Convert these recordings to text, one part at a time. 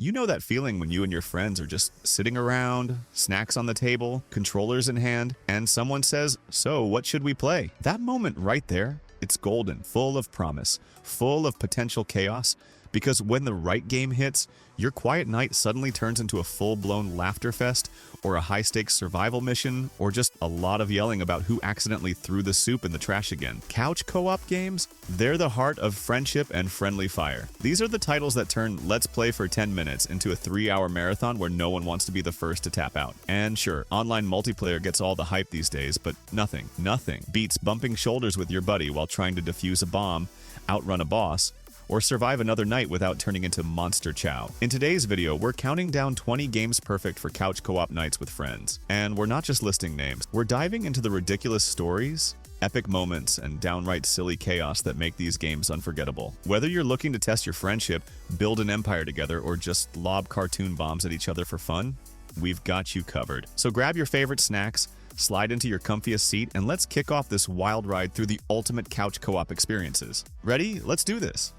You know that feeling when you and your friends are just sitting around, snacks on the table, controllers in hand, and someone says, "So, what should we play?" That moment right there, it's golden, full of promise, full of potential chaos, because when the right game hits, your quiet night suddenly turns into a full-blown laughter fest, or a high-stakes survival mission, or just a lot of yelling about who accidentally threw the soup in the trash again. Couch co-op games? They're the heart of friendship and friendly fire. These are the titles that turn "let's play for 10 minutes" into a 3-hour marathon where no one wants to be the first to tap out. And sure, online multiplayer gets all the hype these days, but nothing beats bumping shoulders with your buddy while trying to defuse a bomb, outrun a boss, or survive another night without turning into Monster Chow. In today's video, we're counting down 20 games perfect for couch co-op nights with friends. And we're not just listing names, we're diving into the ridiculous stories, epic moments, and downright silly chaos that make these games unforgettable. Whether you're looking to test your friendship, build an empire together, or just lob cartoon bombs at each other for fun, we've got you covered. So grab your favorite snacks, slide into your comfiest seat, and let's kick off this wild ride through the ultimate couch co-op experiences. Ready? Let's do this!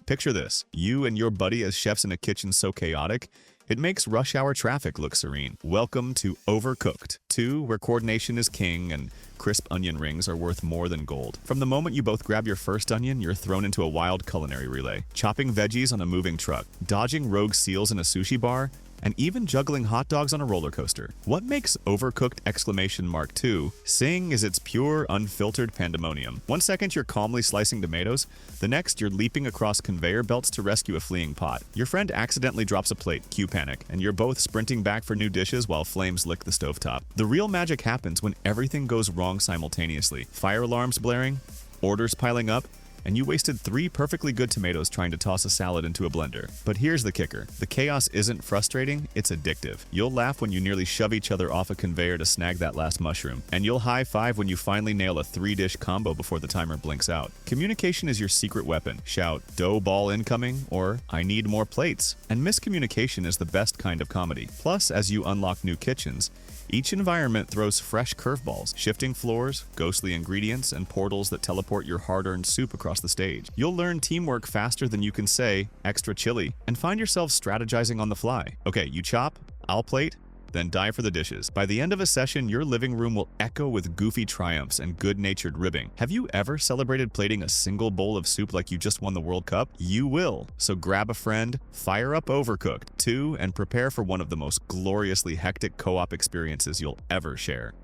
Picture this, you and your buddy as chefs in a kitchen so chaotic, it makes rush hour traffic look serene. Welcome to Overcooked 2, where coordination is king and crisp onion rings are worth more than gold. From the moment you both grab your first onion, you're thrown into a wild culinary relay. Chopping veggies on a moving truck, dodging rogue seals in a sushi bar, and even juggling hot dogs on a roller coaster. What makes Overcooked !2 sing is its pure, unfiltered pandemonium. One second you're calmly slicing tomatoes, the next you're leaping across conveyor belts to rescue a fleeing pot. Your friend accidentally drops a plate, cue panic, and you're both sprinting back for new dishes while flames lick the stovetop. The real magic happens when everything goes wrong simultaneously. Fire alarms blaring, orders piling up, and you wasted 3 perfectly good tomatoes trying to toss a salad into a blender. But here's the kicker. The chaos isn't frustrating, it's addictive. You'll laugh when you nearly shove each other off a conveyor to snag that last mushroom, and you'll high-five when you finally nail a 3-dish combo before the timer blinks out. Communication is your secret weapon. Shout, "Dough ball incoming," or "I need more plates." And miscommunication is the best kind of comedy. Plus, as you unlock new kitchens, each environment throws fresh curveballs, shifting floors, ghostly ingredients, and portals that teleport your hard-earned soup across the stage. You'll learn teamwork faster than you can say, "extra chili," and find yourself strategizing on the fly. Okay, you chop, I'll plate, then dive for the dishes. By the end of a session, your living room will echo with goofy triumphs and good-natured ribbing. Have you ever celebrated plating a single bowl of soup like you just won the World Cup? You will. So grab a friend, fire up Overcooked 2, and prepare for one of the most gloriously hectic co-op experiences you'll ever share.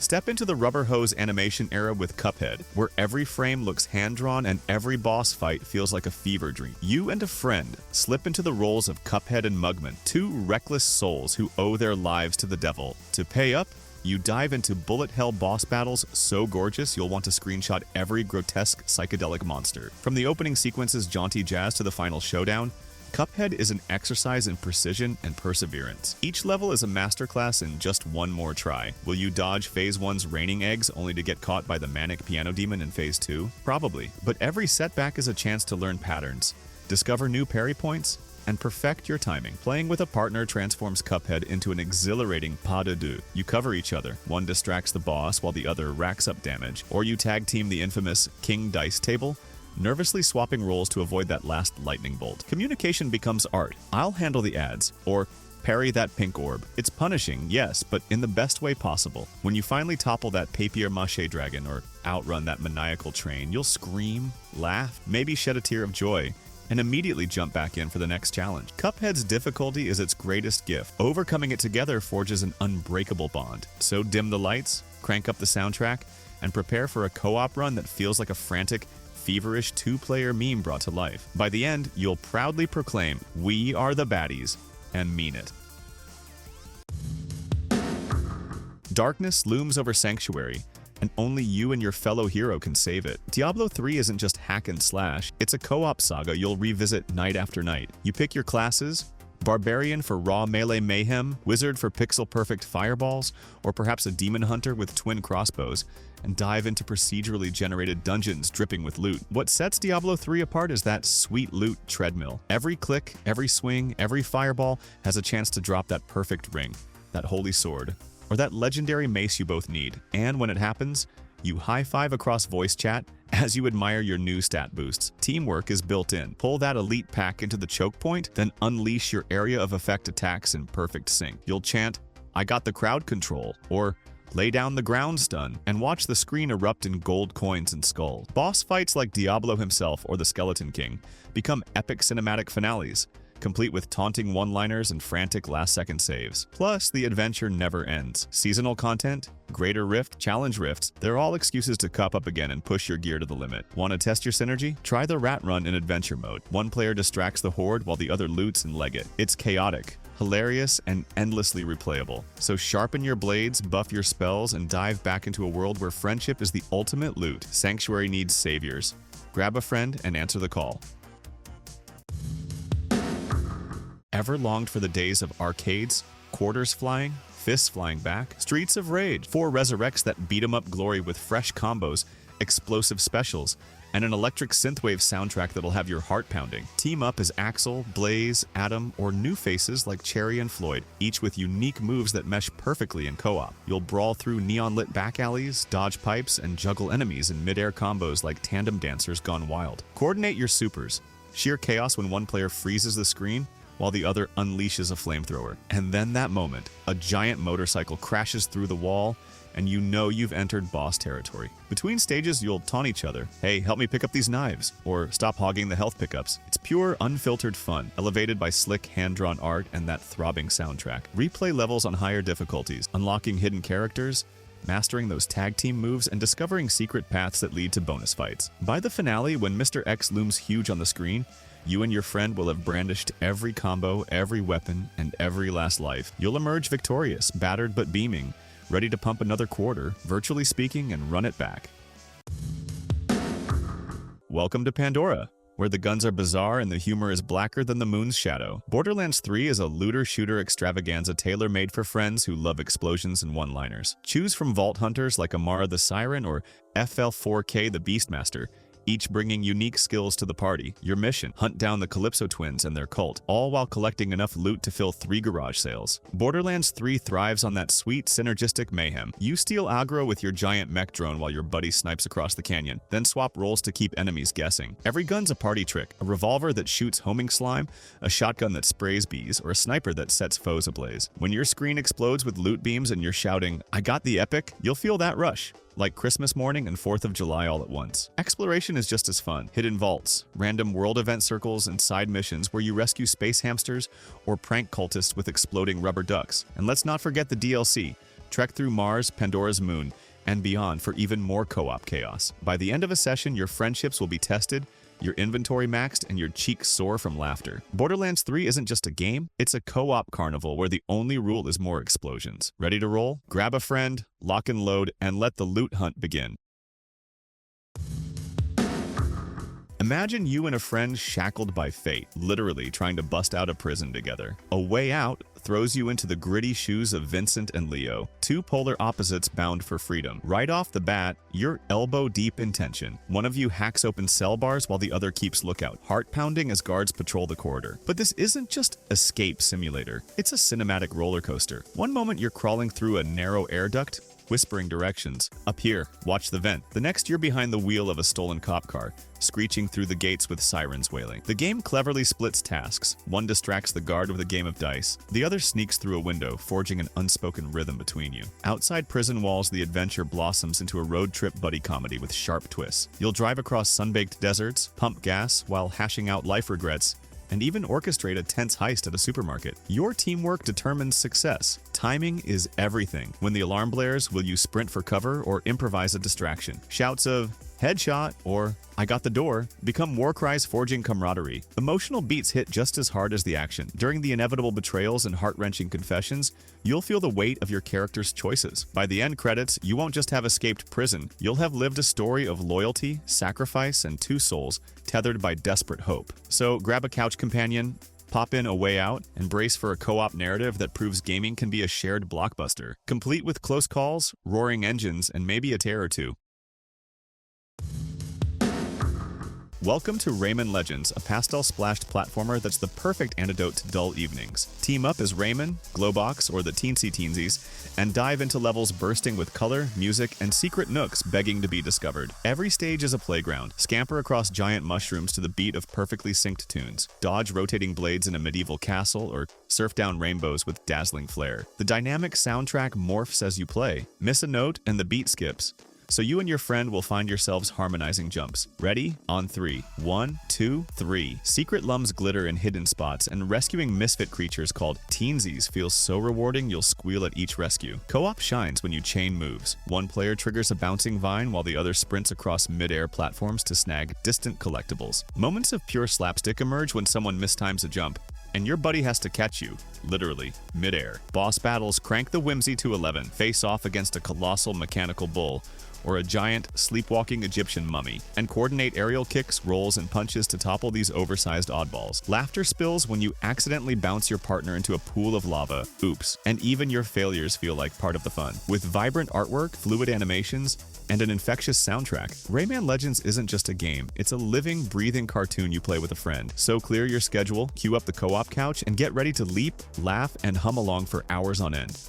Step into the rubber hose animation era with Cuphead, where every frame looks hand-drawn and every boss fight feels like a fever dream. You and a friend slip into the roles of Cuphead and Mugman, 2 reckless souls who owe their lives to the devil. To pay up, you dive into bullet hell boss battles so gorgeous you'll want to screenshot every grotesque psychedelic monster. From the opening sequence's jaunty jazz to the final showdown, Cuphead is an exercise in precision and perseverance. Each level is a masterclass in just one more try. Will you dodge Phase 1's raining eggs only to get caught by the manic piano demon in Phase 2? Probably. But every setback is a chance to learn patterns, discover new parry points, and perfect your timing. Playing with a partner transforms Cuphead into an exhilarating pas de deux. You cover each other. One distracts the boss while the other racks up damage. Or you tag team the infamous King Dice Table, nervously swapping roles to avoid that last lightning bolt. Communication becomes art. I'll handle the ads, or parry that pink orb. It's punishing, yes, but in the best way possible. When you finally topple that papier-mâché dragon or outrun that maniacal train, you'll scream, laugh, maybe shed a tear of joy, and immediately jump back in for the next challenge. Cuphead's difficulty is its greatest gift. Overcoming it together forges an unbreakable bond. So dim the lights, crank up the soundtrack, and prepare for a co-op run that feels like a frantic, feverish 2-player meme brought to life. By the end, you'll proudly proclaim, "We are the baddies," and mean it. Darkness looms over Sanctuary, and only you and your fellow hero can save it. Diablo 3 isn't just hack and slash, it's a co-op saga you'll revisit night after night. You pick your classes, Barbarian for raw melee mayhem, Wizard for pixel-perfect fireballs, or perhaps a Demon Hunter with twin crossbows, and dive into procedurally generated dungeons dripping with loot. What sets Diablo 3 apart is that sweet loot treadmill. Every click, every swing, every fireball has a chance to drop that perfect ring, that holy sword, or that legendary mace you both need. And when it happens, You high-five across voice chat as you admire your new stat boosts. Teamwork is built in. Pull that elite pack into the choke point, then unleash your area of effect attacks in perfect sync. You'll chant, "I got the crowd control," or "Lay down the ground stun," and watch the screen erupt in gold coins and skulls. Boss fights like Diablo himself or the Skeleton King become epic cinematic finales, complete with taunting one-liners and frantic last-second saves. Plus, the adventure never ends. Seasonal content, Greater Rift, Challenge Rifts, they're all excuses to cup up again and push your gear to the limit. Want to test your synergy? Try the Rat Run in Adventure Mode. One player distracts the horde while the other loots and leg it. It's chaotic, hilarious, and endlessly replayable. So sharpen your blades, buff your spells, and dive back into a world where friendship is the ultimate loot. Sanctuary needs saviors. Grab a friend and answer the call. Ever longed for the days of arcades, quarters flying, fists flying back? Streets of Rage 4 resurrects that beat-em-up glory with fresh combos, explosive specials, and an electric synthwave soundtrack that'll have your heart pounding. Team up as Axel, Blaze, Adam, or new faces like Cherry and Floyd, each with unique moves that mesh perfectly in co-op. You'll brawl through neon-lit back alleys, dodge pipes, and juggle enemies in mid-air combos like tandem dancers gone wild. Coordinate your supers. Sheer chaos when one player freezes the screen while the other unleashes a flamethrower. And then that moment, a giant motorcycle crashes through the wall, and you know you've entered boss territory. Between stages, you'll taunt each other. "Hey, help me pick up these knives," or "Stop hogging the health pickups." It's pure, unfiltered fun, elevated by slick, hand-drawn art and that throbbing soundtrack. Replay levels on higher difficulties, unlocking hidden characters, mastering those tag team moves, and discovering secret paths that lead to bonus fights. By the finale, when Mr. X looms huge on the screen, you and your friend will have brandished every combo, every weapon, and every last life. You'll emerge victorious, battered but beaming, ready to pump another quarter, virtually speaking, and run it back. Welcome to Pandora, where the guns are bizarre and the humor is blacker than the moon's shadow. Borderlands 3 is a looter-shooter extravaganza tailor-made for friends who love explosions and one-liners. Choose from Vault Hunters like Amara the Siren or FL4K the Beastmaster, each bringing unique skills to the party. Your mission: hunt down the Calypso twins and their cult, all while collecting enough loot to fill 3 garage sales. Borderlands 3 thrives on that sweet, synergistic mayhem. You steal aggro with your giant mech drone while your buddy snipes across the canyon, then swap roles to keep enemies guessing. Every gun's a party trick: a revolver that shoots homing slime, a shotgun that sprays bees, or a sniper that sets foes ablaze. When your screen explodes with loot beams and you're shouting, "I got the epic," you'll feel that rush. Like Christmas morning and 4th of July all at once. Exploration is just as fun. Hidden vaults, random world event circles, and side missions where you rescue space hamsters or prank cultists with exploding rubber ducks. And let's not forget the DLC. Trek through Mars, Pandora's Moon, and beyond for even more co-op chaos. By the end of a session, your friendships will be tested, your inventory maxed, and your cheeks sore from laughter. Borderlands 3 isn't just a game, it's a co-op carnival where the only rule is more explosions. Ready to roll? Grab a friend, lock and load, and let the loot hunt begin. Imagine you and a friend shackled by fate, literally trying to bust out of prison together. A Way Out throws you into the gritty shoes of Vincent and Leo, 2 polar opposites bound for freedom. Right off the bat, you're elbow-deep in tension. One of you hacks open cell bars while the other keeps lookout, heart-pounding as guards patrol the corridor. But this isn't just escape simulator, it's a cinematic roller coaster. One moment you're crawling through a narrow air duct, whispering directions. "Up here, watch the vent." The next, you're behind the wheel of a stolen cop car, screeching through the gates with sirens wailing. The game cleverly splits tasks. One distracts the guard with a game of dice. The other sneaks through a window, forging an unspoken rhythm between you. Outside prison walls, the adventure blossoms into a road trip buddy comedy with sharp twists. You'll drive across sun-baked deserts, pump gas while hashing out life regrets, and even orchestrate a tense heist at a supermarket. Your teamwork determines success. Timing is everything. When the alarm blares, will you sprint for cover or improvise a distraction? Shouts of "headshot" or "I got the door" become war cries forging camaraderie. Emotional beats hit just as hard as the action. During the inevitable betrayals and heart-wrenching confessions, you'll feel the weight of your character's choices. By the end credits, you won't just have escaped prison, you'll have lived a story of loyalty, sacrifice, and 2 souls tethered by desperate hope. So grab a couch companion, pop in A Way Out, and brace for a co-op narrative that proves gaming can be a shared blockbuster, complete with close calls, roaring engines, and maybe a tear or two. Welcome to Rayman Legends, a pastel-splashed platformer that's the perfect antidote to dull evenings. Team up as Rayman, Glowbox, or the Teensy Teensies, and dive into levels bursting with color, music, and secret nooks begging to be discovered. Every stage is a playground. Scamper across giant mushrooms to the beat of perfectly synced tunes. Dodge rotating blades in a medieval castle, or surf down rainbows with dazzling flair. The dynamic soundtrack morphs as you play. Miss a note and the beat skips, so you and your friend will find yourselves harmonizing jumps. Ready? On 3. 1, 2, 3. Secret lums glitter in hidden spots, and rescuing misfit creatures called Teensies feels so rewarding you'll squeal at each rescue. Co-op shines when you chain moves. One player triggers a bouncing vine while the other sprints across mid-air platforms to snag distant collectibles. Moments of pure slapstick emerge when someone mistimes a jump, and your buddy has to catch you, literally, mid-air. Boss battles crank the whimsy to 11, face off against a colossal mechanical bull, or a giant, sleepwalking Egyptian mummy, and coordinate aerial kicks, rolls, and punches to topple these oversized oddballs. Laughter spills when you accidentally bounce your partner into a pool of lava, oops, and even your failures feel like part of the fun. With vibrant artwork, fluid animations, and an infectious soundtrack, Rayman Legends isn't just a game, it's a living, breathing cartoon you play with a friend. So clear your schedule, queue up the co-op couch, and get ready to leap, laugh, and hum along for hours on end.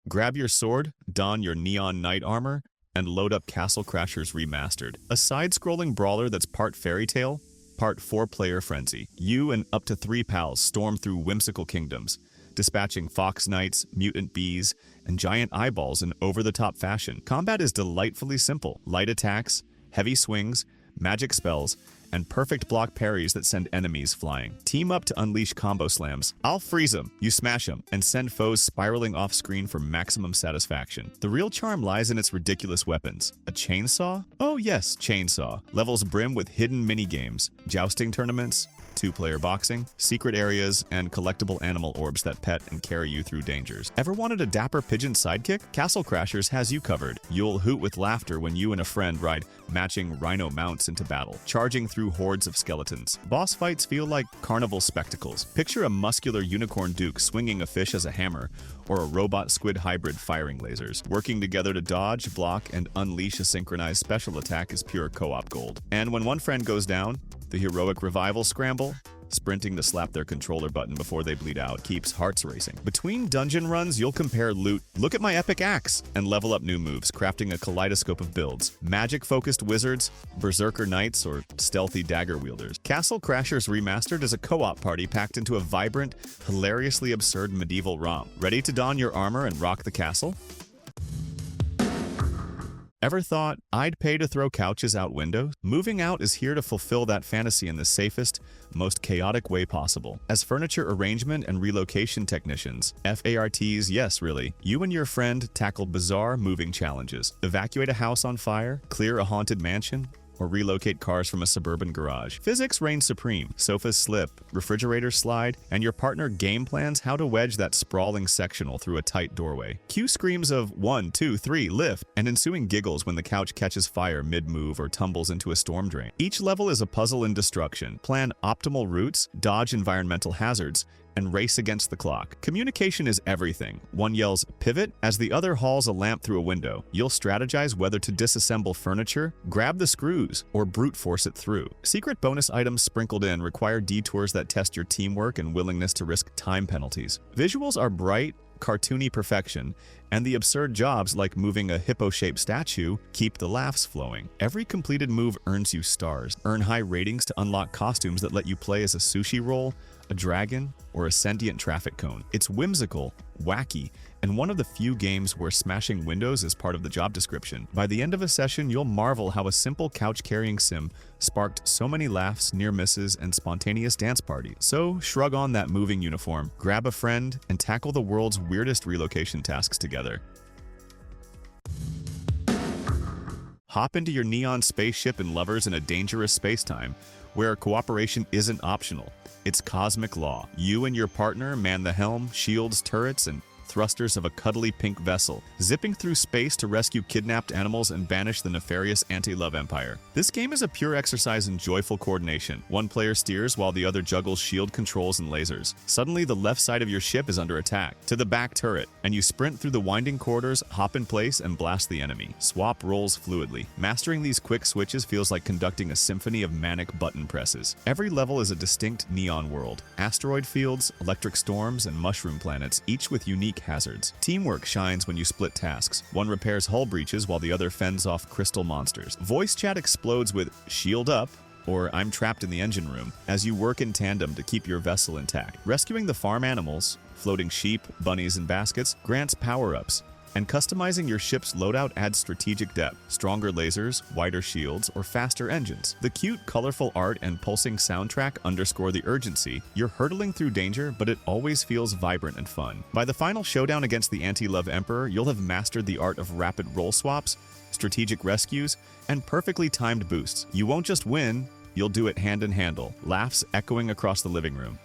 Grab your sword, don your neon knight armor, and load up Castle Crashers Remastered, a side-scrolling brawler that's part fairy tale, part 4-player frenzy. You and up to 3 pals storm through whimsical kingdoms, dispatching fox knights, mutant bees, and giant eyeballs in over-the-top fashion. Combat is delightfully simple: light attacks, heavy swings, magic spells, and perfect block parries that send enemies flying. Team up to unleash combo slams. I'll freeze them, you smash them, and send foes spiraling off-screen for maximum satisfaction. The real charm lies in its ridiculous weapons. A chainsaw? Oh yes, chainsaw. Levels brim with hidden mini-games, jousting tournaments, 2-player boxing, secret areas, and collectible animal orbs that pet and carry you through dangers. Ever wanted a dapper pigeon sidekick? Castle Crashers has you covered. You'll hoot with laughter when you and a friend ride matching rhino mounts into battle, charging through hordes of skeletons. Boss fights feel like carnival spectacles. Picture a muscular unicorn duke swinging a fish as a hammer, or a robot squid hybrid firing lasers. Working together to dodge, block, and unleash a synchronized special attack is pure co-op gold. And when one friend goes down, the heroic revival scramble, sprinting to slap their controller button before they bleed out, keeps hearts racing. Between dungeon runs, you'll compare loot, look at my epic axe, and level up new moves, crafting a kaleidoscope of builds. Magic-focused wizards, berserker knights, or stealthy dagger wielders. Castle Crashers Remastered is a co-op party packed into a vibrant, hilariously absurd medieval romp. Ready to don your armor and rock the castle? Ever thought, I'd pay to throw couches out windows? Moving Out is here to fulfill that fantasy in the safest, most chaotic way possible. As furniture arrangement and relocation technicians, FARTs, yes really, you and your friend tackle bizarre moving challenges. Evacuate a house on fire, clear a haunted mansion, or relocate cars from a suburban garage. Physics reign supreme. Sofas slip, refrigerators slide, and your partner game plans how to wedge that sprawling sectional through a tight doorway. Cue screams of 1, 2, 3, lift, and ensuing giggles when the couch catches fire mid-move or tumbles into a storm drain. Each level is a puzzle in destruction. Plan optimal routes, dodge environmental hazards, and race against the clock. Communication is everything. One yells, "Pivot," as the other hauls a lamp through a window. You'll strategize whether to disassemble furniture, grab the screws, or brute force it through. Secret bonus items sprinkled in require detours that test your teamwork and willingness to risk time penalties. Visuals are bright, cartoony perfection, and the absurd jobs like moving a hippo-shaped statue keep the laughs flowing. Every completed move earns you stars. Earn high ratings to unlock costumes that let you play as a sushi roll, a dragon, or a sentient traffic cone. It's whimsical, wacky, and one of the few games where smashing windows is part of the job description. By the end of a session, you'll marvel how a simple couch-carrying sim sparked so many laughs, near misses, and spontaneous dance parties. So shrug on that moving uniform, grab a friend, and tackle the world's weirdest relocation tasks together. Hop into your neon spaceship and lovers in a dangerous spacetime, where cooperation isn't optional. It's cosmic law. You and your partner man the helm, shields, turrets, and thrusters of a cuddly pink vessel, zipping through space to rescue kidnapped animals and banish the nefarious anti-love empire. This game is a pure exercise in joyful coordination. One player steers while the other juggles shield controls and lasers. Suddenly, the left side of your ship is under attack. To the back turret, and you sprint through the winding corridors, hop in place, and blast the enemy. Swap roles fluidly. Mastering these quick switches feels like conducting a symphony of manic button presses. Every level is a distinct neon world. Asteroid fields, electric storms, and mushroom planets, each with unique hazards. Teamwork shines when you split tasks. One repairs hull breaches while the other fends off crystal monsters. Voice chat explodes with "shield up" or "I'm trapped in the engine room" as you work in tandem to keep your vessel intact. Rescuing the farm animals, floating sheep, bunnies, and baskets grants power-ups, and customizing your ship's loadout adds strategic depth, stronger lasers, wider shields, or faster engines. The cute, colorful art and pulsing soundtrack underscore the urgency. You're hurtling through danger, but it always feels vibrant and fun. By the final showdown against the anti-love emperor, you'll have mastered the art of rapid role swaps, strategic rescues, and perfectly timed boosts. You won't just win, you'll do it hand in handle, laughs echoing across the living room.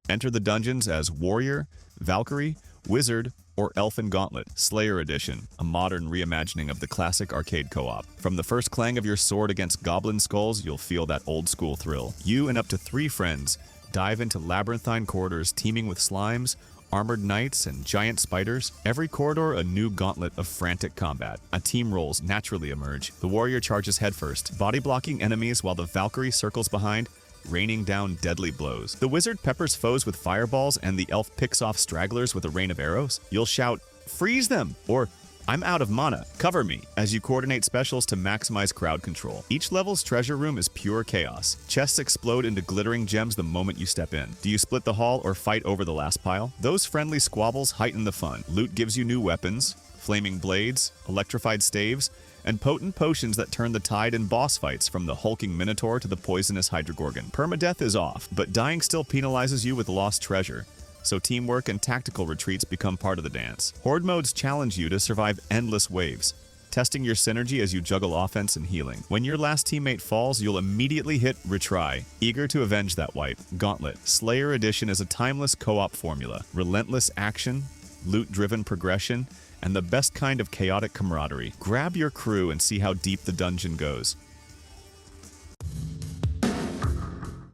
Enter the dungeons as Warrior, Valkyrie, Wizard, or Elfin Gauntlet, Slayer Edition, a modern reimagining of the classic arcade co-op. From the first clang of your sword against goblin skulls, you'll feel that old-school thrill. You and up to 3 friends dive into labyrinthine corridors teeming with slimes, armored knights, and giant spiders. Every corridor a new gauntlet of frantic combat. A team roles naturally emerge. The Warrior charges headfirst, body-blocking enemies while the Valkyrie circles behind, raining down deadly blows. The Wizard peppers foes with fireballs, and the Elf picks off stragglers with a rain of arrows. You'll shout, "Freeze them!" or "I'm out of mana, cover me," as you coordinate specials to maximize crowd control. Each level's treasure room is pure chaos. Chests explode into glittering gems the moment you step in. Do you split the haul or fight over the last pile? Those friendly squabbles heighten the fun. Loot gives you new weapons, flaming blades, electrified staves, and potent potions that turn the tide in boss fights, from the hulking Minotaur to the poisonous Hydrogorgon. Permadeath is off, but dying still penalizes you with lost treasure, so teamwork and tactical retreats become part of the dance. Horde modes challenge you to survive endless waves, testing your synergy as you juggle offense and healing. When your last teammate falls, you'll immediately hit retry, eager to avenge that wipe. Gauntlet, Slayer Edition is a timeless co-op formula. Relentless action, loot-driven progression, and the best kind of chaotic camaraderie. Grab your crew and see how deep the dungeon goes.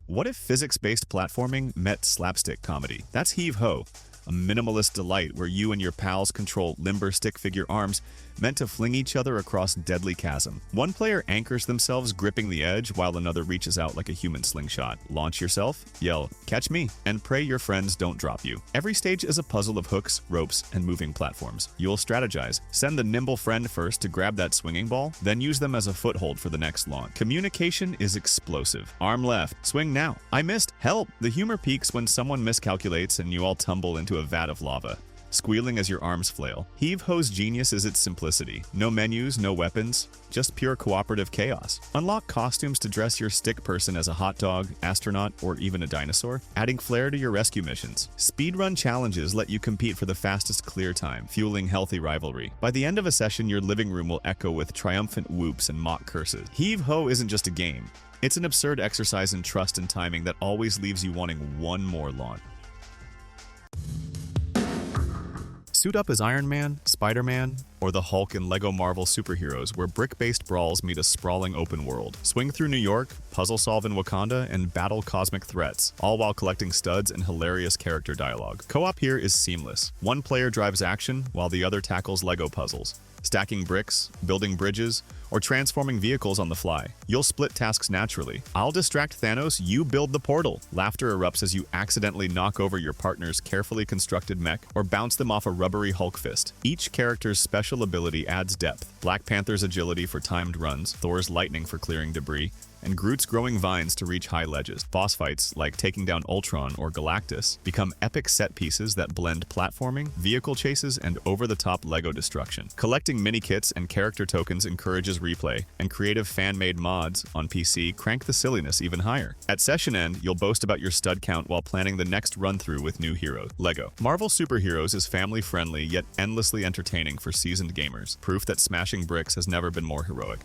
What if physics-based platforming met slapstick comedy? That's Heave Ho, a minimalist delight where you and your pals control limber stick figure arms meant to fling each other across deadly chasm. One player anchors themselves gripping the edge while another reaches out like a human slingshot. Launch yourself, yell, "Catch me," and pray your friends don't drop you. Every stage is a puzzle of hooks, ropes, and moving platforms. You'll strategize. Send the nimble friend first to grab that swinging ball, then use them as a foothold for the next launch. Communication is explosive. Arm left, swing now. I missed, help! The humor peaks when someone miscalculates and you all tumble into a vat of lava, squealing as your arms flail. Heave Ho's genius is its simplicity. No menus, no weapons, just pure cooperative chaos. Unlock costumes to dress your stick person as a hot dog, astronaut, or even a dinosaur, adding flair to your rescue missions. Speedrun challenges let you compete for the fastest clear time, fueling healthy rivalry. By the end of a session, your living room will echo with triumphant whoops and mock curses. Heave Ho isn't just a game. It's an absurd exercise in trust and timing that always leaves you wanting one more launch. Suit up as Iron Man, Spider-Man, or the Hulk in LEGO Marvel Superheroes, where brick-based brawls meet a sprawling open world. Swing through New York, puzzle solve in Wakanda, and battle cosmic threats, all while collecting studs and hilarious character dialogue. Co-op here is seamless. One player drives action, while the other tackles LEGO puzzles, stacking bricks, building bridges, or transforming vehicles on the fly. You'll split tasks naturally. I'll distract Thanos, you build the portal. Laughter erupts as you accidentally knock over your partner's carefully constructed mech or bounce them off a rubbery Hulk fist. Each character's special ability adds depth. Black Panther's agility for timed runs, Thor's lightning for clearing debris, and Groot's growing vines to reach high ledges. Boss fights, like taking down Ultron or Galactus, become epic set pieces that blend platforming, vehicle chases, and over-the-top LEGO destruction. Collecting mini-kits and character tokens encourages replay, and creative fan-made mods on PC crank the silliness even higher. At session end, you'll boast about your stud count while planning the next run-through with new heroes. LEGO Marvel Superheroes is family-friendly yet endlessly entertaining for seasoned gamers, proof that smashing bricks has never been more heroic.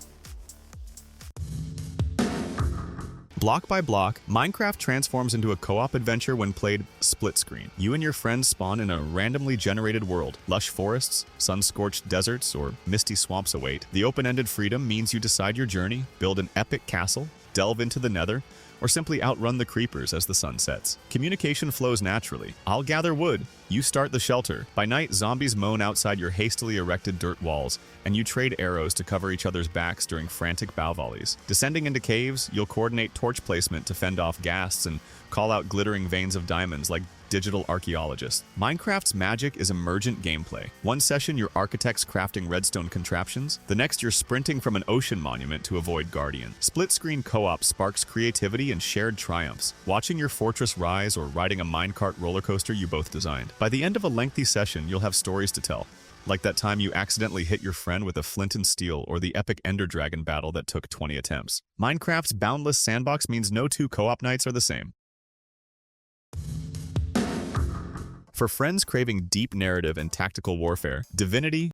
Block by block, Minecraft transforms into a co-op adventure when played split screen. You and your friends spawn in a randomly generated world. Lush forests, sun-scorched deserts, or misty swamps await. The open-ended freedom means you decide your journey, build an epic castle, delve into the nether, or simply outrun the creepers as the sun sets. Communication flows naturally. I'll gather wood, you start the shelter. By night, zombies moan outside your hastily erected dirt walls, and you trade arrows to cover each other's backs during frantic bow volleys. Descending into caves, you'll coordinate torch placement to fend off ghasts and call out glittering veins of diamonds like digital archaeologists. Minecraft's magic is emergent gameplay. One session, you're architects crafting redstone contraptions. The next, you're sprinting from an ocean monument to avoid Guardian. Split-screen co-op sparks creativity and shared triumphs, watching your fortress rise or riding a minecart roller coaster you both designed. By the end of a lengthy session, you'll have stories to tell, like that time you accidentally hit your friend with a flint and steel or the epic Ender Dragon battle that took 20 attempts. Minecraft's boundless sandbox means no two co-op nights are the same. For friends craving deep narrative and tactical warfare, Divinity